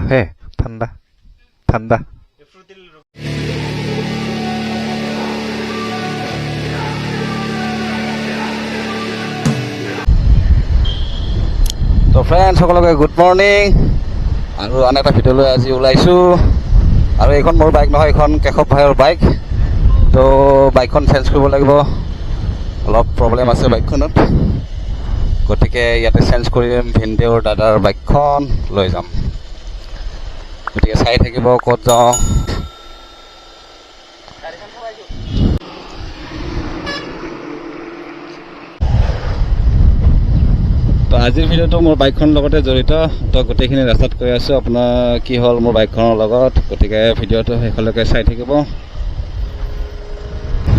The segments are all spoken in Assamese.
হে ঠাণ্ডা ঠাণ্ডা তো ফ্ৰেণ্ডছ সকলোকে গুড মৰ্ণিং আৰু আন এটা ভিডিঅ'লৈ আজি ওলাইছোঁ আৰু এইখন মোৰ বাইক নহয়, এইখন কেশৱ ভাইৰ বাইক। তো বাইকখন চেঞ্জ কৰিব লাগিব, অলপ প্ৰব্লেম আছে বাইকখনত, গতিকে ইয়াতে চেঞ্জ কৰিম। ভিনদেউৰ দাদাৰ বাইকখন লৈ যাম, গতিকে চাই থাকিব ক'ত যাওঁ। তো আজিৰ ভিডিঅ'টো মোৰ বাইকখনৰ লগতে জড়িত। তো গোটেইখিনি ৰাস্তাত কৈ আছোঁ আপোনাৰ কি হ'ল মোৰ বাইকখনৰ লগত, গতিকে ভিডিঅ'টো শেষলৈকে চাই থাকিব।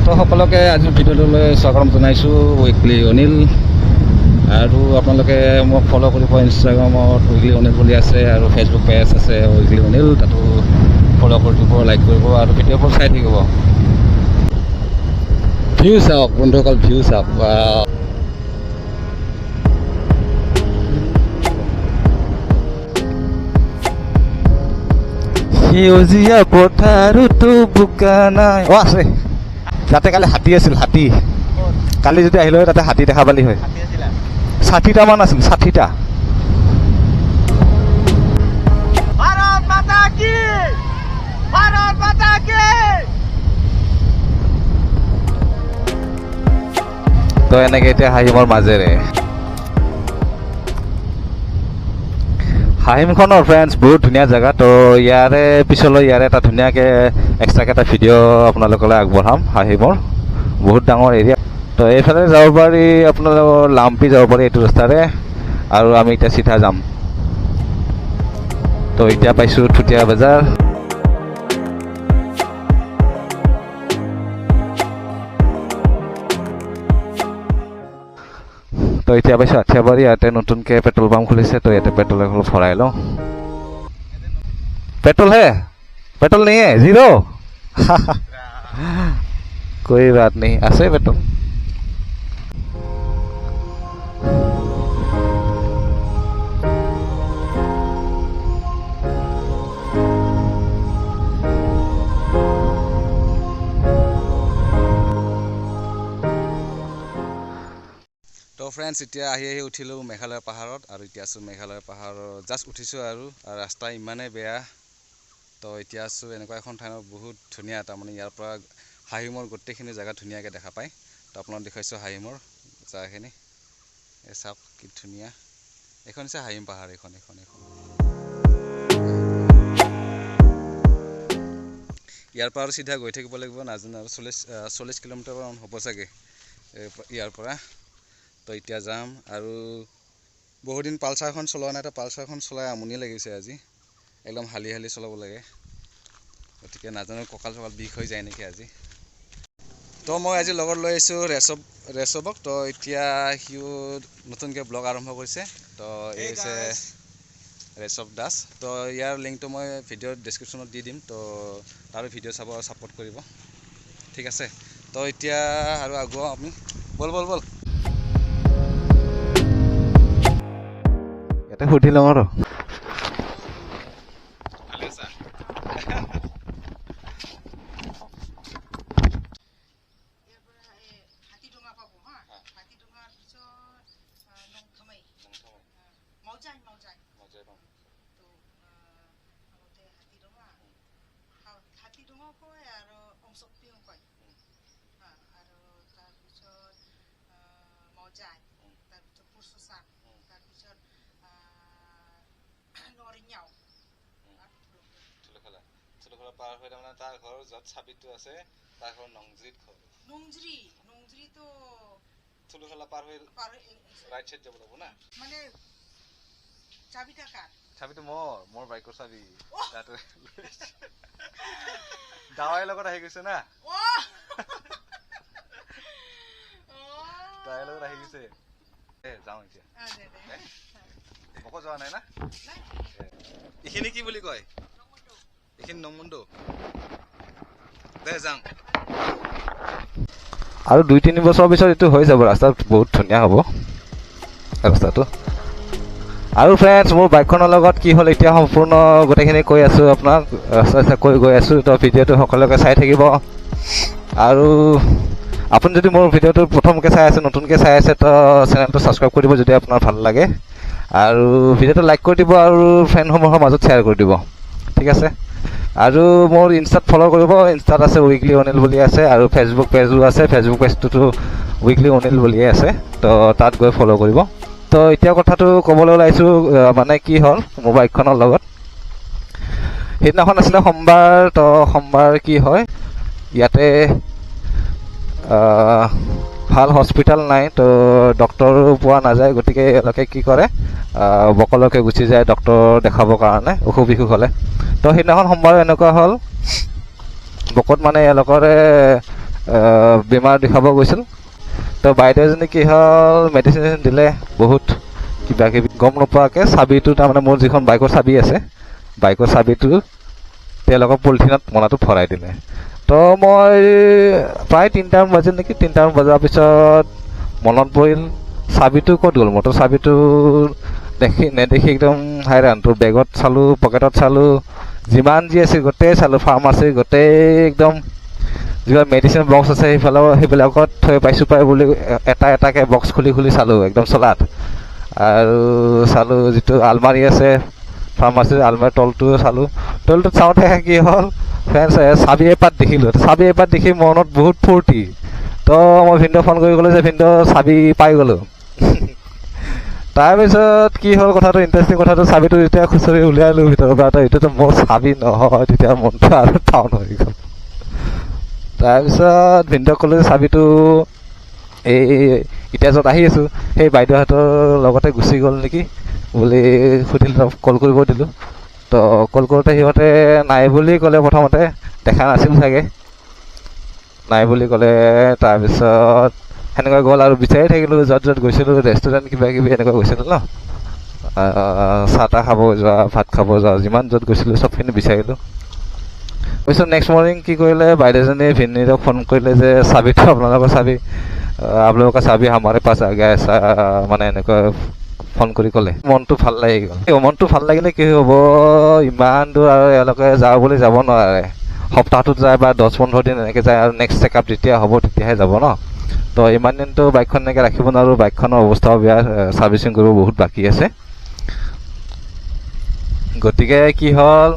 তো সকলোকে আজিৰ ভিডিঅ'টোলৈ স্বাগতম জনাইছোঁ, উইকলি অনিল। আৰু আপোনালোকে মোক ফ'ল' কৰিব ইনষ্টাগ্ৰামত উইকলি অনিল বুলি আছে, আৰু ফেচবুক পেজ আছে উইকলি অনিল, তাতো ফ'ল' কৰি দিব, লাইক কৰিব আৰু ভিডিঅ'বোৰ চাই থাকিব। ভিউ চাওক বন্ধুসকল, ভিউ চাওক। সেউজীয়া পথাৰতো বোকা নাই। অঁ আছে, তাতে কালি হাতী আছিল, হাতী। কালি যদি আহিলে হয় তাতে হাতী দেখা পালি হয়। 60টামান আছিল, 60টা। তো এনেকে এতিয়া হাঁহিমৰ মাজেৰে হাহিমখনৰ ফ্ৰেণ্ডছ বহুত ধুনীয়া জেগা। তো ইয়াৰে পিছলৈ ইয়াৰে এটা ধুনীয়াকৈ এক্সট্ৰাকৈ এটা ভিডিঅ' আপোনালোকলৈ আগবঢ়াম। হাহিমৰ বহুত ডাঙৰ এৰিয়া। তো এইফালে যাব পাৰি, আপোনালোকৰ লাম্পি যাব পাৰি এইটো ৰাস্তাৰে, আৰু আমি এতিয়া চিধা যাম। তো এতিয়া পাইছোঁ থুতীয়া বজাৰ। তো এতিয়া পাইছোঁ আঠিয়াবাৰী। ইয়াতে নতুনকৈ পেট্ৰল পাম্প খুলিছে, তো ইয়াতে পেট্ৰল অলপ ভৰাই লওঁ। पेट्रोल है? पेट्रोल नहीं है, जीरो। कोई बात नहीं, আছে पेट्रोल। তো ফ্ৰেণ্ডছ এতিয়া আহি উঠিলোঁ মেঘালয় পাহাৰত, আৰু এতিয়া আছোঁ মেঘালয় পাহাৰৰ জাষ্ট উঠিছোঁ, আৰু ৰাস্তা ইমানেই বেয়া। তো এতিয়া আছোঁ এনেকুৱা এখন ঠাইত, বহুত ধুনীয়া, তাৰমানে ইয়াৰ পৰা হাহিমৰ গোটেইখিনি জেগা ধুনীয়াকৈ দেখা পায়। তো আপোনাক দেখুৱাইছোঁ হাহিমৰ জেগাখিনি, এই চাওক কি ধুনীয়া। এইখন হৈছে হাহিম পাহাৰ, এইখন ইয়াৰ পৰা আৰু চিধা গৈ থাকিব লাগিব, নাজানো আৰু 40 কিলোমিটাৰমান হ'ব চাগে ইয়াৰ পৰা। তো এতিয়া যাম, আৰু বহুদিন পালচাৰখন চলোৱা নাই, তো পালচাৰখন চলাই আমনি লাগিছে আজি, একদম হালি চলাব লাগে, গতিকে নাজানো কঁকাল চকাল বিষ হৈ যায় নেকি আজি। তো মই আজি লগত লৈ আহিছোঁ ৰেচবক। তো এতিয়া সিও নতুনকৈ ব্লগ আৰম্ভ কৰিছে। তো এই হৈছে ৰেচব দাস। তো ইয়াৰ লিংকটো মই ভিডিঅ' ডেছক্ৰিপশ্যনত দি দিম, তো তাৰো ভিডিঅ' চাব আৰু ছাপোৰ্ট কৰিব, ঠিক আছে। তো এতিয়া আৰু আগুৱাওঁ আমি, বল ইয়াতে সুধি লওঁ আৰু। পাৰ হৈ তাৰমানে তাৰ ঘৰ য'ত চাবিটো আছে, তাৰ ঘৰ নংজৰিত ঘৰ। নংজৰিটো চুলুখলা পাৰ হৈ ৰাইট সাইড যাব লাগিব না, মানে চাবিটা কাৰ? চাবিটো মোৰ বাইকৰ চাবি। তাতে দাৱাইৰ লগত আহি গৈছে না, দাৱাইৰ লগত আহি গৈছে। যাওঁ এতিয়া, মোকো যোৱা নাই না। এইখিনি কি বুলি কয়? এইখিনি নমুণ্ডু দে যাওঁ। আৰু 2-3 বছৰৰ পিছত এইটো হৈ যাব, ৰাস্তা বহুত ধুনীয়া হ'ব ৰাস্তাটো। আৰু ফ্ৰেণ্ডছ মোৰ বাইকখনৰ লগত কি হ'ল এতিয়া সম্পূৰ্ণ গোটেইখিনি কৈ আছোঁ আপোনাক কৈ গৈ আছোঁ তো ভিডিঅ'টো সকলোকে চাই থাকিব আৰু আপুনি যদি মোৰ ভিডিঅ'টো প্ৰথমকৈ চাই আছে নতুনকৈ চাই আছে তো চেনেলটো ছাবস্ক্ৰাইব কৰি দিব যদি আপোনাৰ ভাল লাগে আৰু ভিডিঅ'টো লাইক কৰি দিব আৰু ফ্ৰেণ্ডসমূহৰ মাজত শ্বেয়াৰ কৰি দিব ঠিক আছে আৰু মোৰ ইনষ্টাত ফ'ল' কৰিব ইনষ্টাত আছে উইকলি অনিল বুলি আছে আৰু ফেচবুক পেজো আছে ফেচবুক পেজটোতো উইকলি অনিল বুলিয়ে আছে তো তাত গৈ ফ'ল' কৰিব তো এতিয়া কথাটো ক'বলৈ ওলাইছোঁ মানে কি হ'ল মোৰ বাইকখনৰ লগত সেইদিনাখন আছিলে সোমবাৰ তো সোমবাৰ কি হয় ইয়াতে ভাল হস্পিটেল নাই তো ডক্টৰো পোৱা নাযায় গতিকে এওঁলোকে কি কৰে বকলৈকে গুচি যায় ডক্টৰ দেখাবৰ কাৰণে অসুখ বিসুখ হ'লে তো সেইদিনাখন সোমবাৰ এনেকুৱা হ'ল বকত মানে এওঁলোকৰে বেমাৰ দেখাব গৈছিল তো বাইদেউ এজনী কি হ'ল মেডিচিন দিলে বহুত কিবা কিবি গম নোপোৱাকৈ চাবিটো তাৰমানে মোৰ যিখন বাইকৰ চাবি আছে বাইকৰ চাবিটো তেওঁলোকৰ পলিথিনত মোনাটো ভৰাই দিলে তো মই প্ৰায় 3টামান বাজিল নেকি 3টামান বজাৰ পিছত মনত পৰিল চাবিটো ক'ত গ'ল মোৰতো চাবিটো নেদেখি একদম হাইৰাণ তো বেগত চালোঁ পকেটত চালোঁ যিমান যি আছিল গোটেই চালোঁ ফাৰ্মাচী গোটেই একদম যিবিলাক মেডিচিন বক্স আছে সেইবিলাকত থৈ পাইছোঁ পাই বুলি এটাকৈ বক্স খুলি চালোঁ একদম চলাত আৰু চালোঁ যিটো আলমাৰি আছে ফাৰ্মাচীৰ আলমাৰীৰ তলটোও চালোঁ তলটোত চাওঁতে কি হ'ল ফ্ৰেণ্ডছ চাবি এপাত দেখিলোঁ চাবি এপাত দেখি মনত বহুত ফূৰ্তি তো মই ভিনদেউ ফোন কৰি ক'লোঁ যে ভিনদেউ চাবি পাই গ'লোঁ তাৰপিছত কি হ'ল কথাটো ইণ্টাৰেষ্টিং কথাটো চাবিটো যেতিয়া খুচৰি উলিয়ালোঁ ভিতৰৰ পৰা এইটোতো মোৰ চাবি নহয় তেতিয়া মনটো আৰু টাউন হৈ গ'ল তাৰপিছত ভিনদেউক ক'লোঁ যে চাবিটো এই এতিয়া য'ত আহি আছোঁ সেই বাইদেউহঁতৰ লগতে গুচি গ'ল নেকি বুলি সুধিলোঁ কল কৰিব দিলোঁ তো কল কৰোঁতে সিহঁতে নাই বুলি ক'লে প্ৰথমতে দেখা নাছিল চাগে নাই বুলি ক'লে তাৰপিছত সেনেকুৱা গ'ল আৰু বিচাৰি থাকিলোঁ য'ত গৈছিলোঁ ৰেষ্টুৰেণ্ট কিবা কিবি এনেকুৱা গৈছিলোঁ ন চাহ তাহ খাব যোৱা ভাত খাব যোৱা যিমান য'ত গৈছিলোঁ চবখিনি বিচাৰিলোঁ তাৰপিছত নেক্সট মৰ্ণিং কি কৰিলে বাইদেউজনী ভিনদেউক ফোন কৰিলে যে চাবিটো আপোনালোকৰ চাবি আপোনালোকৰ চাবি আমাৰে পাছ আগে আছে মানে এনেকুৱা ফোন কৰি ক'লে মনটো ভাল লাগি গ'ল মনটো ভাল লাগিলে কি হ'ব ইমান দূৰ আৰু এওঁলোকে যাওঁ বুলি যাব নোৱাৰে সপ্তাহটোত যায় বা 10-15 দিন এনেকৈ যায় আৰু নেক্সট চেকআপ যেতিয়া হ'ব তেতিয়াহে যাব ন তো ইমান দিনটো বাইকখন এনেকৈ ৰাখিব নোৱাৰোঁ বাইকখনৰ অৱস্থাও বেয়া ছাৰ্ভিচিং কৰিব বহুত বাকী আছে গতিকে কি হ'ল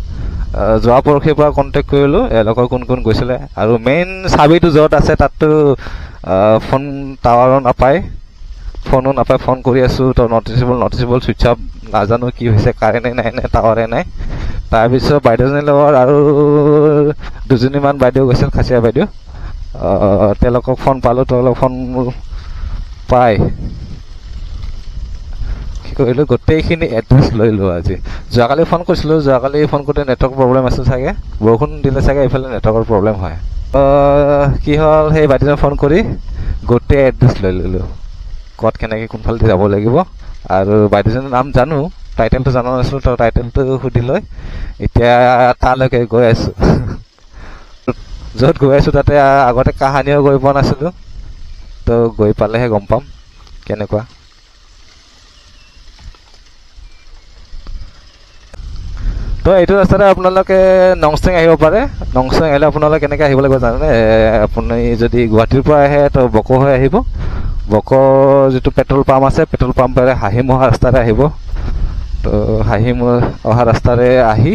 যোৱা পৰহিৰ পৰা কণ্টেক্ট কৰিলোঁ এওঁলোকৰ কোন কোন গৈছিলে আৰু মেইন চাবিটো য'ত আছে তাততো ফোন টাৱাৰো নাপায় ফোনো নাপায় ফোন কৰি আছোঁ তো নটিচেবল ছুইচ অফ নাজানো কি হৈছে কাৰেণ্টে নাই নে টাৱাৰে নাই তাৰপিছত বাইদেউজনীৰ লগত আৰু দুজনীমান বাইদেউ গৈছিল খাচীয়া বাইদেউ তেওঁলোকক ফোন পালোঁ তেওঁলোকক ফোন পাই কি কৰিলোঁ গোটেইখিনি এড্ৰেছ লৈ লওঁ আজি যোৱাকালি ফোন কৰিছিলোঁ যোৱাকালি ফোন কৰোঁতে নেটৱৰ্ক প্ৰব্লেম আছিল চাগে বৰষুণ দিলে চাগে এইফালে নেটৱৰ্কৰ প্ৰব্লেম হয় কি হ'ল সেই বাইদেউজনীক ফোন কৰি গোটেই এড্ৰেছ লৈ ল'লোঁ ক'ত কেনেকৈ কোনফালেদি যাব লাগিব আৰু বাইদেউজনীৰ নাম জানো টাইটেলটো জনা নাছিলোঁ তো টাইটেলটো সুধি লৈ এতিয়া তালৈকে গৈ আছোঁ য'ত গৈ আছোঁ তাতে আগতে কাহানিও গৈ পোৱা নাছিলোঁ তো গৈ পালেহে গম পাম কেনেকুৱা তো এইটো ৰাস্তাতে আপোনালোকে নংষ্টেং আহিব পাৰে নংষ্টেং আহিলে আপোনালোকে কেনেকৈ আহিব লাগিব জানেনে আপুনি যদি গুৱাহাটীৰ পৰা আহে তো বক হৈ আহিব বক যিটো পেট্ৰল পাম্প আছে পেট্ৰল পাম্পেৰে হাহিম অহা ৰাস্তাৰে আহিব তো হাহিম অহা ৰাস্তাৰে আহি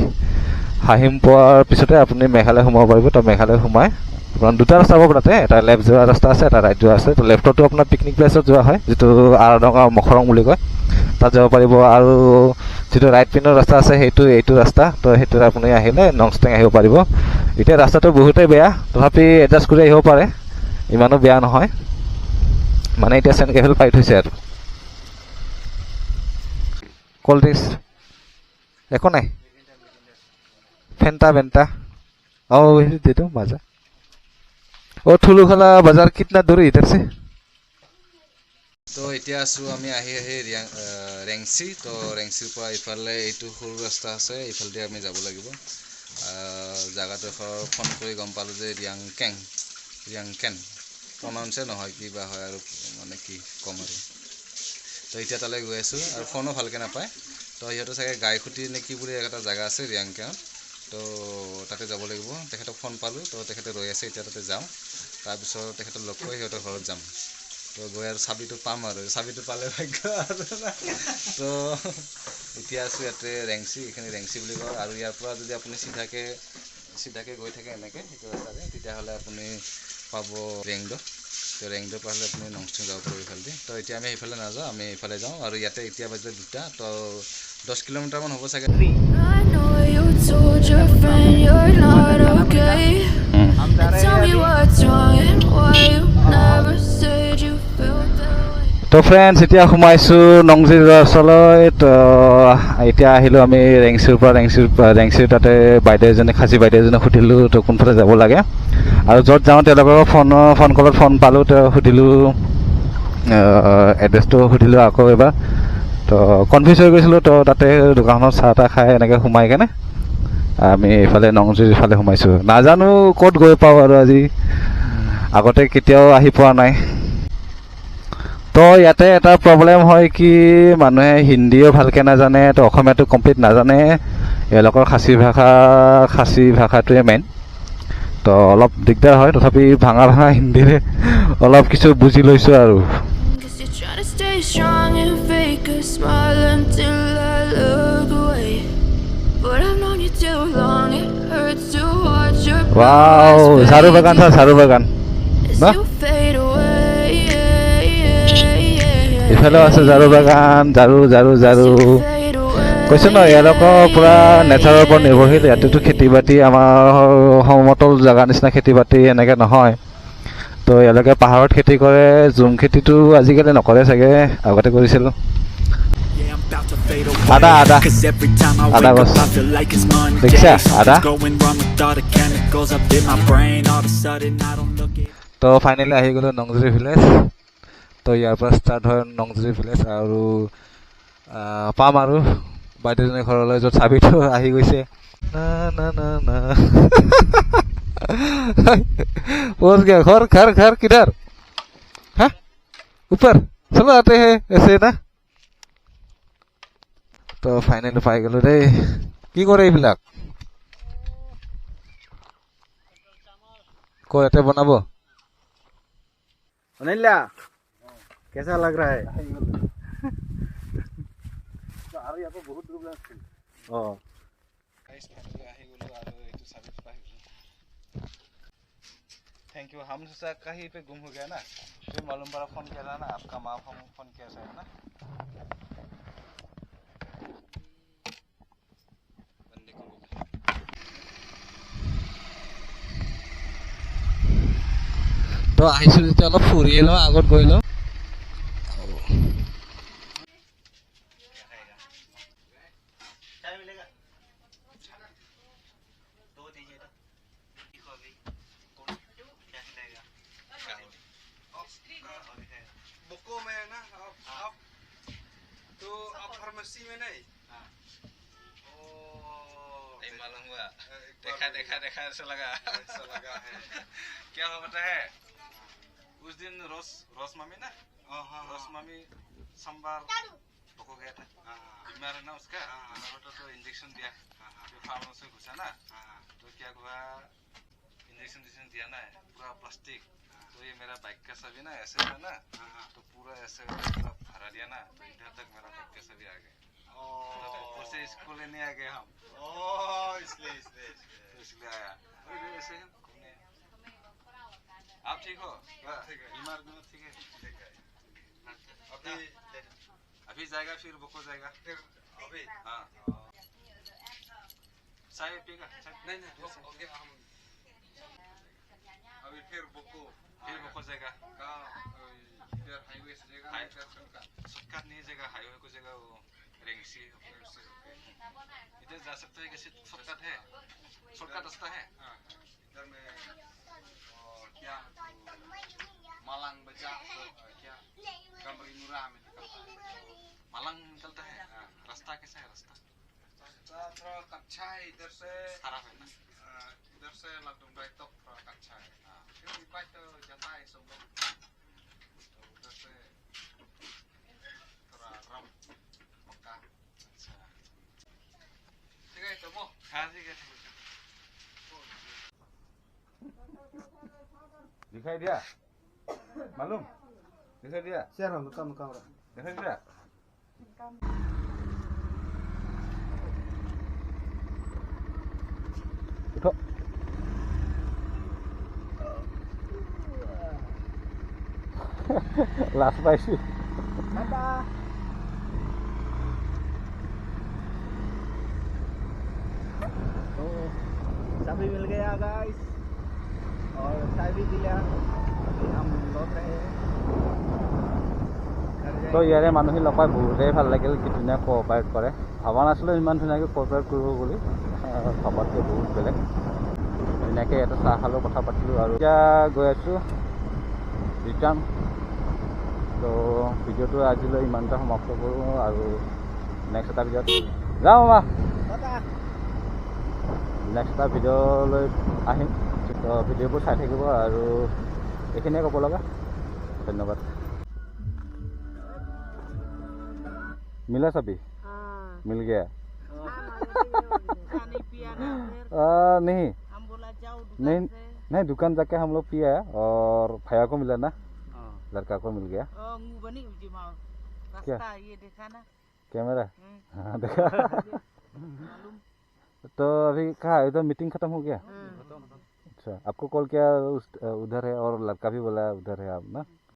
হাহিম পোৱাৰ পিছতে আপুনি মেঘালয় সোমাব পাৰিব তো মেঘালয় সোমাই আপোনাৰ দুটা ৰাস্তা পাব তাতে এটা লেফ্ট যোৱা ৰাস্তা আছে এটা ৰাইট যোৱা আছে তো লেফ্টতো আপোনাৰ পিকনিক প্লেচত যোৱা হয় যিটো আৰডঙা মখৰং বুলি কয় তাত যাব পাৰিব আৰু যিটো ৰাইট পিনৰ ৰাস্তা আছে এইটো ৰাস্তা তো সেইটোত আপুনি আহিলে নংষ্টেং আহিব পাৰিব এতিয়া ৰাস্তাটো বহুতেই বেয়া তথাপি এডজাষ্ট কৰি আহিব পাৰে ইমানো বেয়া নহয় মানে এতিয়া চেন কেফেল পাই থৈছে আৰু কোল্ড ড্ৰিংকছ একো নাই फेंटा ओ दे दो मजा ओ ठुलुखला बाजार कितना दूर है इधर से তো এতিয়া আছোঁ আমি আহি ৰেংচি তো ৰেংচিৰ পৰা ইফালে এইটো সৰু ৰাস্তা আছে ইফালেদি আমি যাব লাগিব জাগাডোখৰ ফোন কৰি গম পালোঁ যে ৰিয়াংকেন প্ৰনাউন্সে নহয় কিবা হয় আৰু মানে কি ক'ম আৰু তো এতিয়া তালৈ গৈ আছোঁ আৰু ফোনো ভালকৈ নাপায় তো সিহঁতৰ চাগে গাইখুটি নে কি বুলি এটা জেগা আছে ৰিয়াংকেত তো তাতে যাব লাগিব তেখেতক ফোন পালোঁ তো তেখেতে ৰৈ আছে এতিয়া তাতে যাওঁ তাৰপিছত তেখেতক লগ কৰি সিহঁতৰ ঘৰত যাম তো গৈ আৰু চাবিটো পাম আৰু চাবিটো পালে ভাগ্য আৰু তো এতিয়া আছোঁ ইয়াতে ৰেংচি এইখিনি ৰেংচি বুলি কয় আৰু ইয়াৰ পৰা যদি আপুনি চিধাকৈ গৈ থাকে এনেকৈ সেইটো ৰাস্তাৰে তেতিয়াহ'লে আপুনি পাব ৰেংড তো ৰেংডৰ পৰা হ'লে আপুনি নংষ্ট্ৰিং যাব পাৰিব ইফালেদি তো এতিয়া আমি সেইফালে নাযাওঁ আমি এইফালে যাওঁ আৰু ইয়াতে এতিয়া বাজিলে 2টা তো 10 কিলোমিটাৰমান হ'ব চাগে I know you told your friend you're not okay. Tell me what's wrong and why you never said you felt that way. তো ফ্ৰেণ্ডছ এতিয়া সোমাইছোঁ নংজিৰ ওচৰলৈ তো এতিয়া আহিলোঁ আমি ৰেংচিৰ তাতে বাইদেউ এজনী খাচী বাইদেউ এজনীক সুধিলোঁ তো কোনফালে যাব লাগে আৰু য'ত যাওঁ তেওঁলোকৰ ফোন কলত ফোন পালোঁ তো সুধিলোঁ এড্ৰেছটো সুধিলোঁ আকৌ এবাৰ তো কনফিউজ হৈ গৈছিলোঁ তো তাতে দোকানত চাহ তাহ খাই এনেকৈ সোমাই কেনে আমি এইফালে নংজিৰ ইফালে সোমাইছোঁ নাজানো ক'ত গৈ পাওঁ আৰু আজি আগতে কেতিয়াও আহি পোৱা নাই তো ইয়াতে এটা প্ৰব্লেম হয় কি মানুহে হিন্দীও ভালকৈ নাজানে তো অসমীয়াটো কমপ্লিট নাজানে এওঁলোকৰ খাচী ভাষাটোৱে মেইন তো অলপ দিগদাৰ হয় তথাপি ভাঙা হিন্দীৰে অলপ কিছু বুজি লৈছোঁ আৰু Cause you're trying to stay strong and fake a smile until I look away. But I've known you too long, it hurts to watch your wow ঝাৰু বাগান চা ঝাৰু বাগান as no you fade away. ইফালেও আছে ঝাৰু বাগান ঝাৰু Fade away. কৈছোঁ ন এওঁলোকৰ পূৰা নেচাৰৰ ওপৰত নিৰ্ভৰশীল ইয়াতেতো খেতি বাতি আমাৰ সমতল জেগাৰ নিচিনা খেতি বাতি এনেকৈ নহয় তো এওঁলোকে পাহাৰত খেতি কৰে জুম খেতিটো আজিকালি নকৰে চাগে আগতে কৰিছিল আদা আদা গছ দেখিছা আদা তো ফাইনেলি আহি গ'লোঁ নংজুৰি ভিলেজ তো ইয়াৰ পৰা ষ্টাৰ্ট হয় নংজুৰি ভিলেজ আৰু পাম আৰু বাইদেউজনীৰ ঘৰলৈ য'ত চাবিটো আহি গৈছে না না না না पहुंच गया घर किधर हाँ ऊपर चलो आते हैं ऐसे ना তো ফাইনেলি পাই গ'লো দেই কি কৰে এইবিলাক কৈ ইয়াতে বনাব अनिल्ला कैसा लग रहा है थैंक यू हम सोचा कहीं पे गुम हो गया ना फिर मालूम पड़ा फोन किया था ना आपका माँ फोन किया था ना তো আহিছোঁ যেতিয়া অলপ ফুৰিয়ে লওঁ আগত গৈ লওঁ बुको में है ना आप तो आप फार्मेसी में नहीं नहीं मालूम हुआ देखा ऐसा लगा है क्या हुआ पता है उस दिन रोस मामी ना रोस मामी संबार पको गया था बीमार है ना उसका तो इंजेक्शन दिया जो फार्मेसी घुसा ना तो क्या हुआ इंजेक्शन दिया ना पूरा प्लास्टिक तो ये मेरा बाइक का सभी ना ऐसे था ना तो पूरा ऐसे पूरा भरा दिया ना तो इधर तक मेरा बाइक का सभी आ गया ऊपर से स्कूल लेने आ गए हम इसलिए आया ऐसे घूमने आप ठीक हो बीमार ठीक है अभी जाएगा फिर बुको जाएगा फिर अभी हाँ चाय पीगा नहीं हम अभी फिर बुको जाएगा इधर हाईवे से जाएगा शॉर्टकट नहीं जाएगा हाईवे को जाएगा वो रेंगसी इधर जा सकते हैं कैसे शॉर्टकट रास्ता है इधर में क्या मालांग बजा क्या गंबरी मुरा में मालांग निकलता है रास्ता कैसा है रास्ता थोड़ा कच्चा है इधर से खराब है ना इधर से लगडुम राइट तक थोड़ा कच्चा है फिर ऊपर तो जाता है सब लोग तो उधर से थोड़ा आश्रम पक्का अच्छा ठीक है तो हाँ ठीक है दिखाई दिया मालूम दिखाई दिया शेयर हम कम कम दिखाई दिया उठो लास्ट पाइसी चाबी मिल गया गाइस और चाय भी दिया अभी हम लौट रहे हैं তো ইয়াৰে মানুহে লগ পাই বহুতেই ভাল লাগিল কি ধুনীয়া কোঅপাৰেট কৰে ভবা নাছিলোঁ ইমান ধুনীয়াকৈ কোঅপাৰেট কৰিব বুলি ভবাতকৈ বহুত বেলেগ ধুনীয়াকৈ এটা চাহ খালোঁ কথা পাতিলোঁ আৰু এতিয়া গৈ আছোঁ ৰিটাৰ্ণ তো ভিডিঅ'টো আজিলৈ ইমানটা সমাপ্ত কৰোঁ আৰু নেক্সট এটা ভিডিঅ'ত যাওঁ মা নেক্সট এটা ভিডিঅ'লৈ আহিম তো ভিডিঅ'বোৰ চাই থাকিব আৰু এইখিনিয়ে ক'ব লগা ধন্যবাদ मिला सभी मिल गया नहीं हम बोला जाओ नहीं नहीं दुकान जाके हम लोग पिया और भैया को मिला ना लड़का को मिल गया क्या ये देखा ना कैमरा हाँ देखा तो अभी कहाँ इधर मीटिंग खत्म हो गया अच्छा आपको कॉल किया उधर है और लड़का भी बोला उधर है आप ना